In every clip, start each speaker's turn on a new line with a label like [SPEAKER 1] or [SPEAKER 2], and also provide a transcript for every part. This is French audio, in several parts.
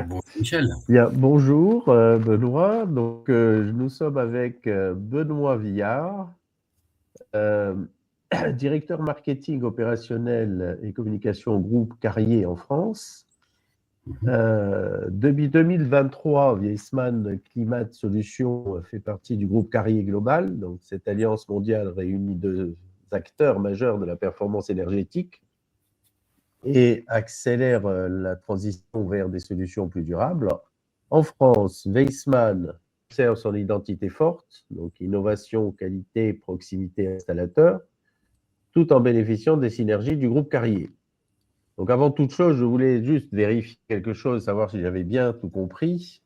[SPEAKER 1] Bonjour Michel.
[SPEAKER 2] Bien, bonjour Benoît. Nous sommes avec Benoît Villard, euh, directeur marketing opérationnel et communication au groupe Carrier en France. Depuis 2023, Weissmann Climate Solutions fait partie du groupe Carrier Global. Donc, cette alliance mondiale réunit deux acteurs majeurs de la performance énergétique et accélère la transition vers des solutions plus durables. En France, Weissmann conserve son identité forte, donc innovation, qualité, proximité installateur, tout en bénéficiant des synergies du groupe Carrier. Donc avant toute chose, je voulais juste vérifier quelque chose, savoir si j'avais bien tout compris.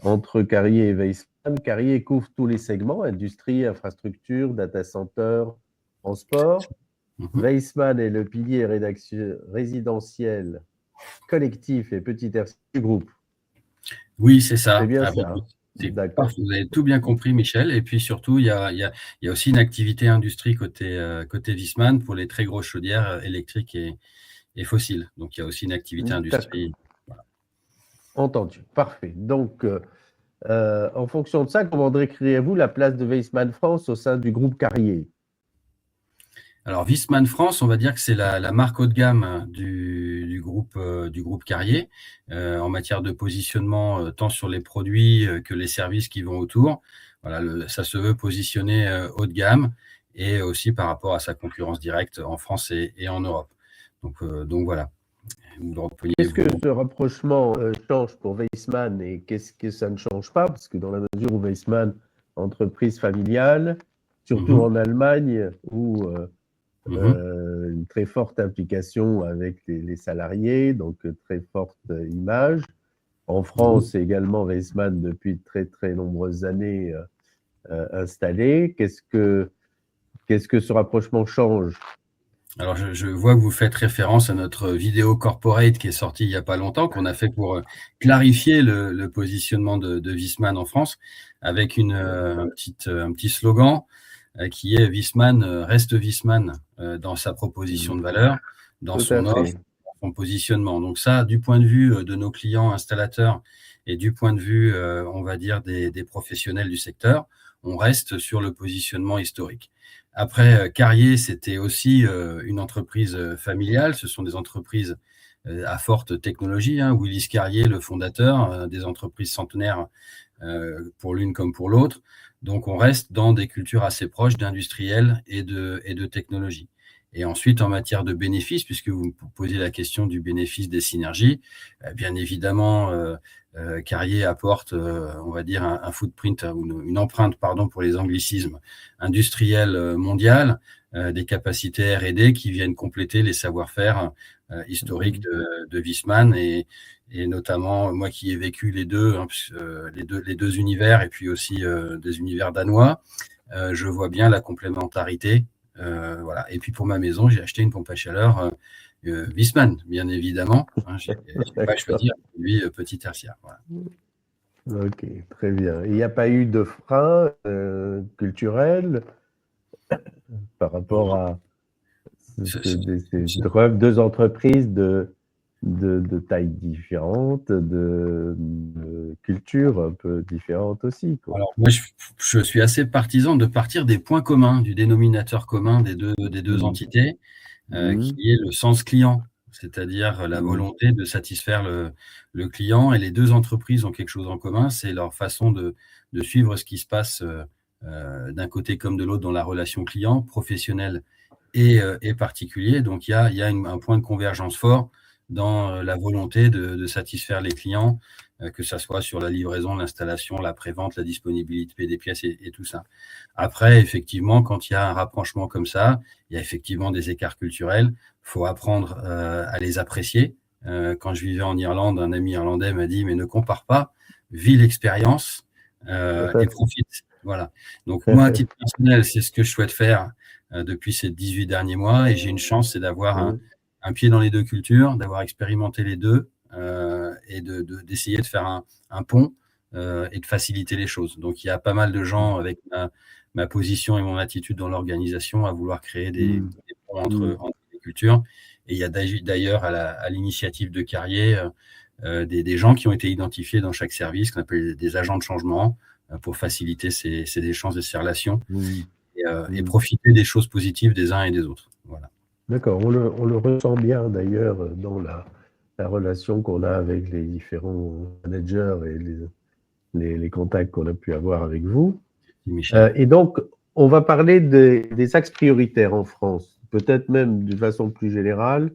[SPEAKER 2] Entre Carrier et Weissmann, Carrier couvre tous les segments, industrie, infrastructure, data center, transport. Weissmann est le pilier résidentiel, collectif et petit tertiaire du groupe.
[SPEAKER 1] Oui, c'est ça.
[SPEAKER 2] C'est bien ça.
[SPEAKER 1] D'accord. Vous avez tout bien compris, Michel. Et puis surtout, il y a aussi une activité industrie côté Weissmann pour les très grosses chaudières électriques et fossiles. Donc, il y a aussi une activité industrie.
[SPEAKER 2] Voilà. Entendu. Parfait. Donc, en fonction de ça, comment décririez-vous la place de Weissmann France au sein du groupe Carrier?
[SPEAKER 1] Alors, Weissmann France, on va dire que c'est la marque haut de gamme du groupe Carrier en matière de positionnement tant sur les produits que les services qui vont autour. Voilà, ça se veut positionner haut de gamme et aussi par rapport à sa concurrence directe en France et en Europe. Donc voilà.
[SPEAKER 2] Qu'est-ce que ce rapprochement change pour Weissmann et qu'est-ce que ça ne change pas? Parce que dans la mesure où Weissmann, entreprise familiale, surtout en Allemagne, où une très forte implication avec les salariés, donc très forte image. En France également, Weissmann depuis très très nombreuses années installé. Qu'est-ce que ce rapprochement change?
[SPEAKER 1] Alors, je vois que vous faites référence à notre vidéo corporate qui est sortie il n'y a pas longtemps, qu'on a fait pour clarifier le positionnement de Weissmann en France, avec un petit slogan qui est Weissmann reste Weissmann dans sa proposition de valeur, dans son offre, dans son positionnement. Donc ça, du point de vue de nos clients installateurs et du point de vue, on va dire, des professionnels du secteur, on reste sur le positionnement historique. Après, Carrier, c'était aussi une entreprise familiale. Ce sont des entreprises à forte technologie. Willis Carrier, le fondateur, des entreprises centenaires pour l'une comme pour l'autre. Donc, on reste dans des cultures assez proches d'industriels et de technologie. Et ensuite, en matière de bénéfices, puisque vous me posez la question du bénéfice des synergies, bien évidemment, Carrier apporte, on va dire, un footprint, une empreinte, pardon, pour les anglicismes, industriels mondiales, des capacités R&D qui viennent compléter les savoir-faire historiques de Weissmann et notamment moi qui ai vécu les deux univers et puis aussi des univers danois, je vois bien la complémentarité. Voilà. Et puis pour ma maison, j'ai acheté une pompe à chaleur Weissmann, bien évidemment. Je n'ai pas choisi un produit petit tertiaire.
[SPEAKER 2] Voilà. Ok, très bien. Il n'y a pas eu de frein culturel par rapport à ces deux entreprises de tailles différentes, de cultures un peu différentes aussi, quoi.
[SPEAKER 1] Alors moi, je suis assez partisan de partir des points communs, du dénominateur commun des deux entités, qui est le sens client, c'est-à-dire la volonté de satisfaire le client. Et les deux entreprises ont quelque chose en commun, c'est leur façon de suivre ce qui se passe d'un côté comme de l'autre dans la relation client, professionnelle et particulier. Donc il y a un point de convergence fort dans la volonté de satisfaire les clients, que ça soit sur la livraison, l'installation, la prévente, la disponibilité des pièces et tout ça. Après, effectivement, quand il y a un rapprochement comme ça, il y a effectivement des écarts culturels. Il faut apprendre à les apprécier. Quand je vivais en Irlande, un ami irlandais m'a dit « mais ne compare pas, vis l'expérience et profite ». Voilà. Donc moi, à titre personnel, c'est ce que je souhaite faire depuis ces 18 derniers mois et j'ai une chance, c'est d'avoir un pied dans les deux cultures, d'avoir expérimenté les deux et d'essayer de faire un pont et de faciliter les choses. Donc, il y a pas mal de gens avec ma position et mon attitude dans l'organisation à vouloir créer des ponts entre les cultures. Et il y a d'ailleurs à l'initiative de Carrier des gens qui ont été identifiés dans chaque service, qu'on appelle des agents de changement, pour faciliter ces échanges et ces relations et profiter des choses positives des uns et des autres. Voilà.
[SPEAKER 2] D'accord, on le ressent bien d'ailleurs dans la relation qu'on a avec les différents managers et les contacts qu'on a pu avoir avec vous.
[SPEAKER 1] Michel.
[SPEAKER 2] Et donc, on va parler des axes prioritaires en France, peut-être même de façon plus générale,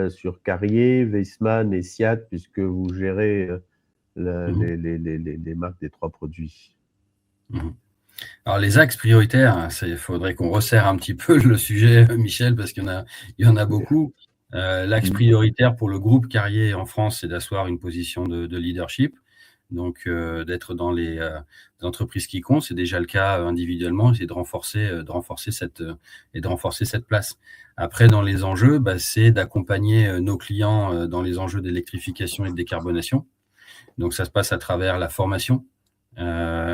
[SPEAKER 2] sur Carrier, Weissmann et Siat, puisque vous gérez les marques des 3 produits.
[SPEAKER 1] Alors, les axes prioritaires, il faudrait qu'on resserre un petit peu le sujet, Michel, parce qu'il y en a beaucoup. L'axe prioritaire pour le groupe Carrier en France, c'est d'asseoir une position de leadership, donc d'être dans les entreprises qui comptent. C'est déjà le cas individuellement, c'est de renforcer cette place. Après, dans les enjeux, c'est d'accompagner nos clients dans les enjeux d'électrification et de décarbonation. Donc, ça se passe à travers la formation,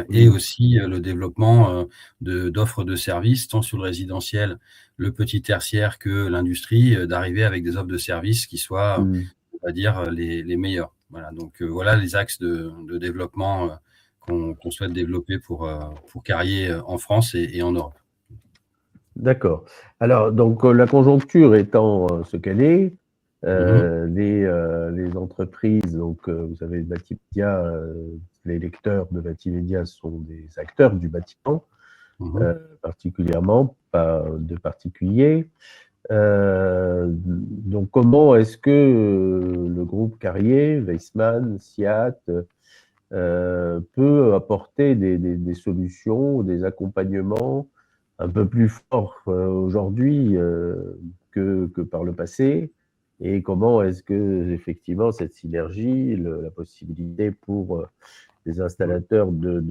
[SPEAKER 1] et aussi le développement d'offres de services, tant sur le résidentiel, le petit tertiaire que l'industrie, d'arriver avec des offres de services qui soient, on va dire, les meilleures. Voilà, donc voilà les axes de développement qu'on souhaite développer pour Carrier en France et en Europe.
[SPEAKER 2] D'accord. Alors, donc, la conjoncture étant ce qu'elle est, les entreprises, donc, vous savez, Batimédia, les lecteurs de Batimédia sont des acteurs du bâtiment, particulièrement, pas de particuliers. Donc, comment est-ce que le groupe Carrier, Weissmann, Siat, peut apporter des solutions, des accompagnements un peu plus forts aujourd'hui que par le passé, et comment est-ce que effectivement cette synergie, la possibilité pour les installateurs de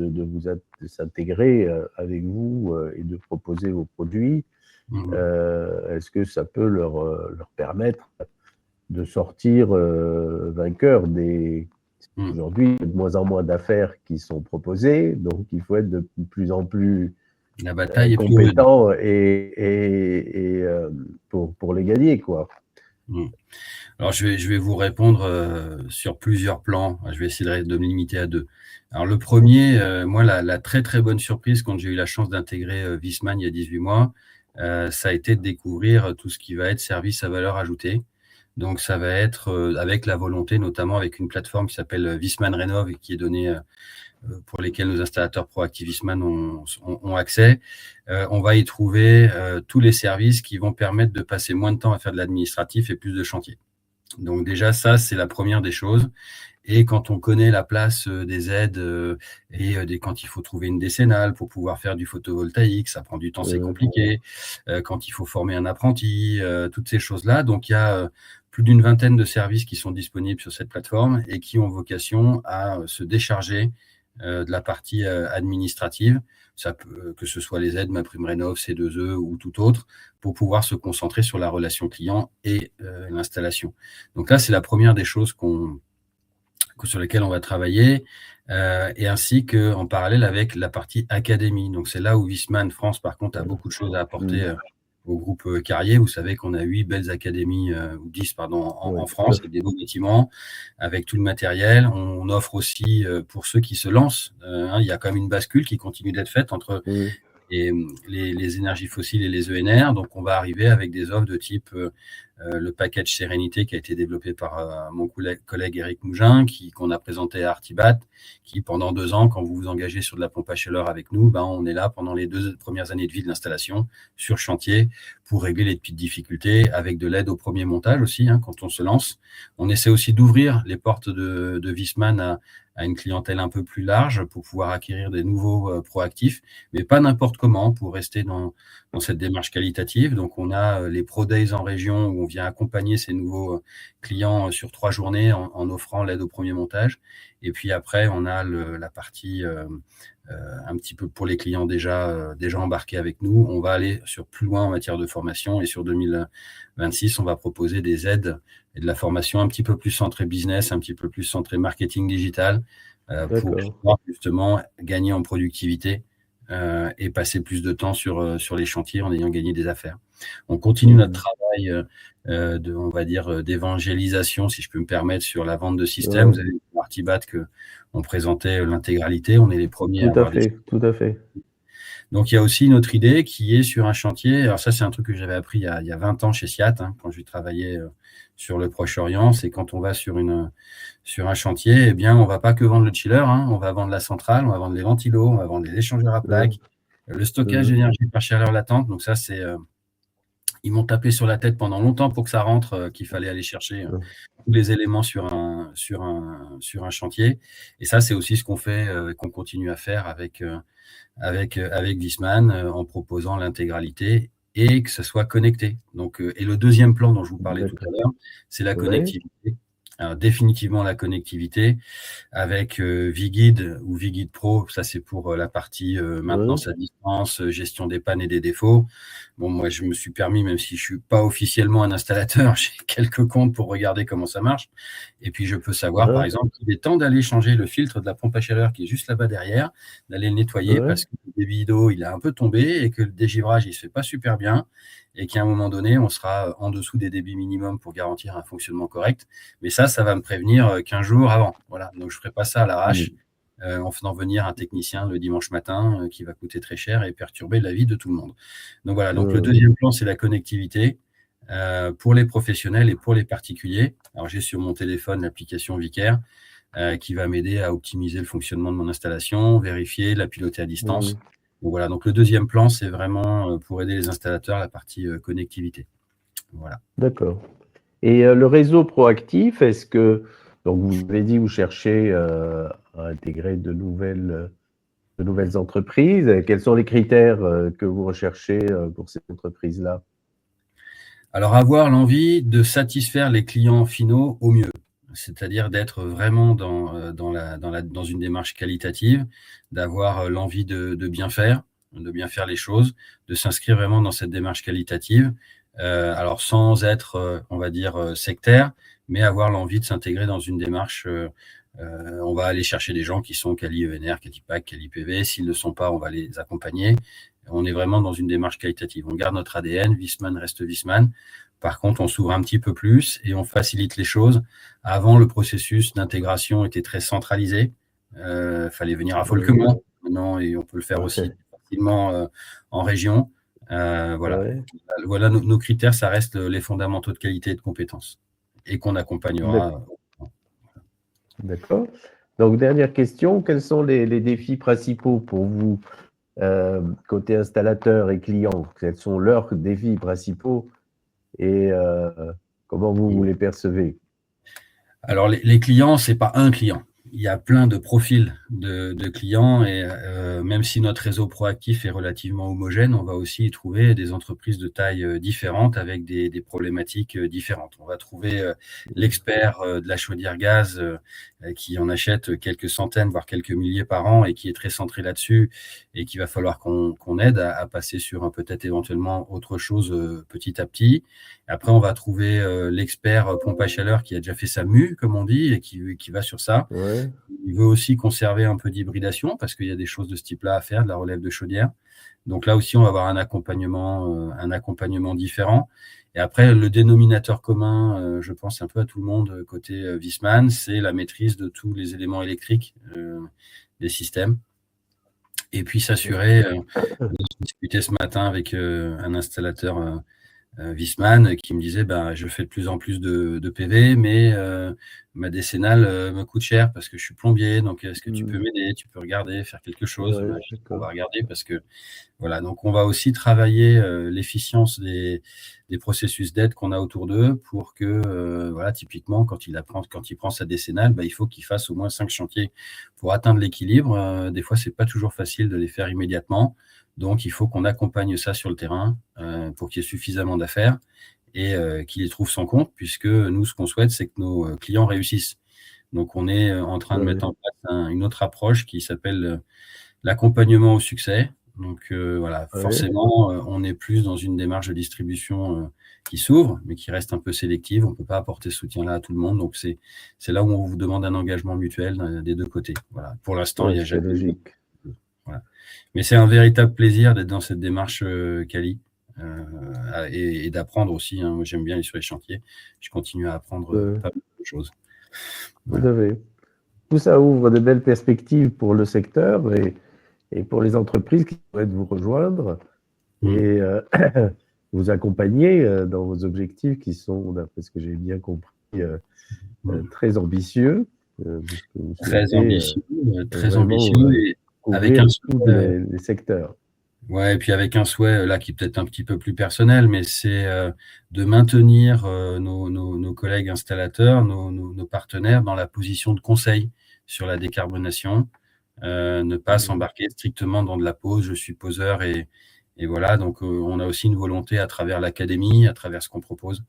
[SPEAKER 2] s'intégrer avec vous et de proposer vos produits, est-ce que ça peut leur permettre de sortir vainqueurs Aujourd'hui, il y a de moins en moins d'affaires qui sont proposées, donc il faut être de plus en plus
[SPEAKER 1] la bataille
[SPEAKER 2] compétent pour les gagner, quoi.
[SPEAKER 1] Alors, je vais vous répondre sur plusieurs plans. Je vais essayer de me limiter à 2. Alors, le premier, moi, la très, très bonne surprise quand j'ai eu la chance d'intégrer Weissmann il y a 18 mois, ça a été de découvrir tout ce qui va être service à valeur ajoutée. Donc, ça va être avec la volonté, notamment avec une plateforme qui s'appelle Weissmann Rénov et qui est donnée pour lesquels nos installateurs proactifs Weissmann ont accès. On va y trouver tous les services qui vont permettre de passer moins de temps à faire de l'administratif et plus de chantier. Donc déjà, ça, c'est la première des choses. Et quand on connaît la place des aides quand il faut trouver une décennale pour pouvoir faire du photovoltaïque, ça prend du temps, c'est compliqué. Quand il faut former un apprenti, toutes ces choses-là. Donc, il y a plus d'une vingtaine de services qui sont disponibles sur cette plateforme et qui ont vocation à se décharger de la partie administrative, que ce soit les aides, MaPrimeRénov', C2E ou tout autre, pour pouvoir se concentrer sur la relation client et l'installation. Donc là, c'est la première des choses sur lesquelles on va travailler, et ainsi qu'en parallèle avec la partie académie. Donc c'est là où Weissmann France, par contre, a beaucoup de choses à apporter au groupe Carrier. Vous savez qu'on a 8 belles académies, ou 10, pardon, en France, avec des beaux bâtiments, avec tout le matériel. On offre aussi, pour ceux qui se lancent, il y a quand même une bascule qui continue d'être faite entre les énergies fossiles et les ENR. Donc, on va arriver avec des offres de type le package Sérénité qui a été développé par mon collègue Éric Mougin, qu'on a présenté à Artibat, qui pendant 2 ans, quand vous vous engagez sur de la pompe à chaleur avec nous, on est là pendant les 2 premières années de vie de l'installation sur chantier pour régler les petites difficultés, avec de l'aide au premier montage aussi, quand on se lance. On essaie aussi d'ouvrir les portes de Weissmann à une clientèle un peu plus large pour pouvoir acquérir des nouveaux proactifs, mais pas n'importe comment, pour rester dans cette démarche qualitative. Donc, on a les Pro Days en région où on vient accompagner ces nouveaux clients sur 3 journées en offrant l'aide au premier montage. Et puis après, on a la partie un petit peu pour les clients déjà embarqués avec nous. On va aller plus loin en matière de formation, et sur 2026, on va proposer des aides et de la formation un petit peu plus centrée business, un petit peu plus centrée marketing digital, pour pouvoir justement gagner en productivité et passer plus de temps sur les chantiers en ayant gagné des affaires. On continue notre travail on va dire, d'évangélisation, si je peux me permettre, sur la vente de systèmes. Vous avez vu sur Artibat qu'on présentait l'intégralité, on est les premiers à avoir des...
[SPEAKER 2] Tout à fait.
[SPEAKER 1] Donc, il y a aussi une autre idée qui est sur un chantier. Alors ça, c'est un truc que j'avais appris il y a 20 ans chez SIAT, quand je travaillais sur le Proche-Orient. C'est quand on va sur un chantier, eh bien, on ne va pas que vendre le chiller, on va vendre la centrale, on va vendre les ventilos, on va vendre les échangeurs à plaques, le stockage d'énergie par chaleur latente. Donc ça, ils m'ont tapé sur la tête pendant longtemps pour que ça rentre, qu'il fallait aller chercher tous les éléments sur un chantier. Et ça, c'est aussi ce qu'on fait, qu'on continue à faire avec Viessmann, en proposant l'intégralité et que ça soit connecté. Donc, et le deuxième plan dont je vous parlais tout à l'heure, c'est la connectivité. Alors, définitivement la connectivité avec Vguide ou Vguide Pro, ça c'est pour la partie maintenance à distance, gestion des pannes et des défauts. Bon, moi je me suis permis, même si je suis pas officiellement un installateur, j'ai quelques comptes pour regarder comment ça marche. Et puis je peux savoir par exemple qu'il est temps d'aller changer le filtre de la pompe à chaleur qui est juste là-bas derrière, d'aller le nettoyer parce que le débit d'eau il a un peu tombé et que le dégivrage il se fait pas super bien et qu'à un moment donné on sera en dessous des débits minimums pour garantir un fonctionnement correct. Mais ça va me prévenir 15 jours avant. Voilà, donc je ne ferai pas ça à l'arrache en faisant venir un technicien le dimanche matin qui va coûter très cher et perturber la vie de tout le monde. Donc voilà, donc le deuxième plan, c'est la connectivité pour les professionnels et pour les particuliers. Alors j'ai sur mon téléphone l'application Vicaire qui va m'aider à optimiser le fonctionnement de mon installation, vérifier, la piloter à distance. Donc voilà, donc le deuxième plan, c'est vraiment pour aider les installateurs la partie connectivité. Voilà.
[SPEAKER 2] D'accord. Et le réseau proactif, est-ce que, donc vous avez dit, vous cherchez à intégrer de nouvelles entreprises. Quels sont les critères que vous recherchez pour ces entreprises-là?
[SPEAKER 1] Alors, avoir l'envie de satisfaire les clients finaux au mieux, c'est-à-dire d'être vraiment dans une démarche qualitative, d'avoir l'envie de bien faire les choses, de s'inscrire vraiment dans cette démarche qualitative. Alors sans être, on va dire, sectaire, mais avoir l'envie de s'intégrer dans une démarche. On va aller chercher des gens qui sont quali ENR, quali PAC, quali PV. S'ils ne le sont pas, on va les accompagner. On est vraiment dans une démarche qualitative. On garde notre ADN, Viessmann reste Viessmann. Par contre, on s'ouvre un petit peu plus et on facilite les choses. Avant, le processus d'intégration était très centralisé. Fallait venir à Folquemont maintenant et on peut le faire aussi facilement en région. Voilà nos critères, ça reste les fondamentaux de qualité et de compétences et qu'on accompagnera.
[SPEAKER 2] D'accord. Donc, dernière question, quels sont les défis principaux pour vous, côté installateur et client? Quels sont leurs défis principaux et comment vous les percevez?
[SPEAKER 1] Alors, les clients, ce n'est pas un client. Il y a plein de profils de clients et même si notre réseau proactif est relativement homogène, on va aussi y trouver des entreprises de taille différente avec des problématiques différentes. On va trouver l'expert de la chaudière gaz qui en achète quelques centaines, voire quelques milliers par an et qui est très centré là-dessus et qu'il va falloir qu'on aide à passer sur peut-être éventuellement autre chose petit à petit. Après, on va trouver l'expert pompe à chaleur qui a déjà fait sa mue, comme on dit, et qui va sur ça. Il veut aussi conserver un peu d'hybridation parce qu'il y a des choses de ce type-là à faire, de la relève de chaudière. Donc là aussi, on va avoir un accompagnement différent. Et après, le dénominateur commun, je pense un peu à tout le monde côté Viessmann, c'est la maîtrise de tous les éléments électriques des systèmes. Et puis s'assurer, j'ai discuté ce matin avec un installateur Viessmann qui me disait je fais de plus en plus de PV, mais ma décennale me coûte cher parce que je suis plombier, donc est-ce que tu peux m'aider, tu peux regarder, faire quelque chose? On va regarder parce que voilà, donc on va aussi travailler l'efficience des processus d'aide qu'on a autour d'eux pour que voilà, typiquement quand il prend sa décennale, il faut qu'il fasse au moins 5 chantiers pour atteindre l'équilibre. Des fois, c'est pas toujours facile de les faire immédiatement. Donc, il faut qu'on accompagne ça sur le terrain pour qu'il y ait suffisamment d'affaires et qu'il y trouve son compte, puisque nous, ce qu'on souhaite, c'est que nos clients réussissent. Donc, on est en train de mettre en place une autre approche qui s'appelle l'accompagnement au succès. Donc, voilà, forcément, on est plus dans une démarche de distribution qui s'ouvre, mais qui reste un peu sélective. On ne peut pas apporter ce soutien-là à tout le monde. Donc, c'est là où on vous demande un engagement mutuel des deux côtés. Voilà. Pour l'instant, il n'y a jamais...
[SPEAKER 2] logique.
[SPEAKER 1] Voilà. Mais c'est un véritable plaisir d'être dans cette démarche quali. et d'apprendre aussi. Hein. Moi, j'aime bien aller sur les chantiers. Je continue à apprendre pas mal de choses.
[SPEAKER 2] Voilà. Tout à fait. Tout ça ouvre de belles perspectives pour le secteur et pour les entreprises qui pourraient vous rejoindre et vous accompagner dans vos objectifs qui sont, d'après ce que j'ai bien compris, très ambitieux.
[SPEAKER 1] Très ambitieux, et avec un souhait,
[SPEAKER 2] les secteurs.
[SPEAKER 1] Ouais, et puis avec un souhait là qui est peut-être un petit peu plus personnel, mais c'est de maintenir nos collègues installateurs, nos partenaires dans la position de conseil sur la décarbonation, ne pas s'embarquer strictement dans de la pose, je suis poseur et voilà. Donc on a aussi une volonté à travers l'académie, à travers ce qu'on propose,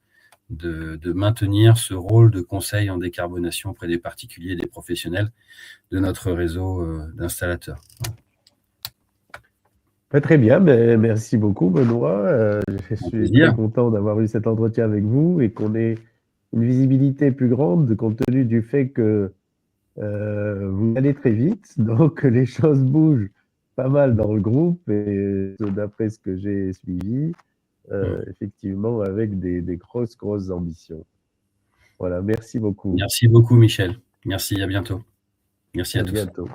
[SPEAKER 1] de maintenir ce rôle de conseil en décarbonation auprès des particuliers et des professionnels de notre réseau d'installateurs.
[SPEAKER 2] Très bien, merci beaucoup Benoît. Je suis très content d'avoir eu cet entretien avec vous et qu'on ait une visibilité plus grande compte tenu du fait que vous allez très vite, donc les choses bougent pas mal dans le groupe et d'après ce que j'ai suivi, effectivement avec des grosses ambitions. Voilà, merci beaucoup.
[SPEAKER 1] Merci beaucoup Michel. Merci, à bientôt. Merci à tous.
[SPEAKER 2] Bientôt.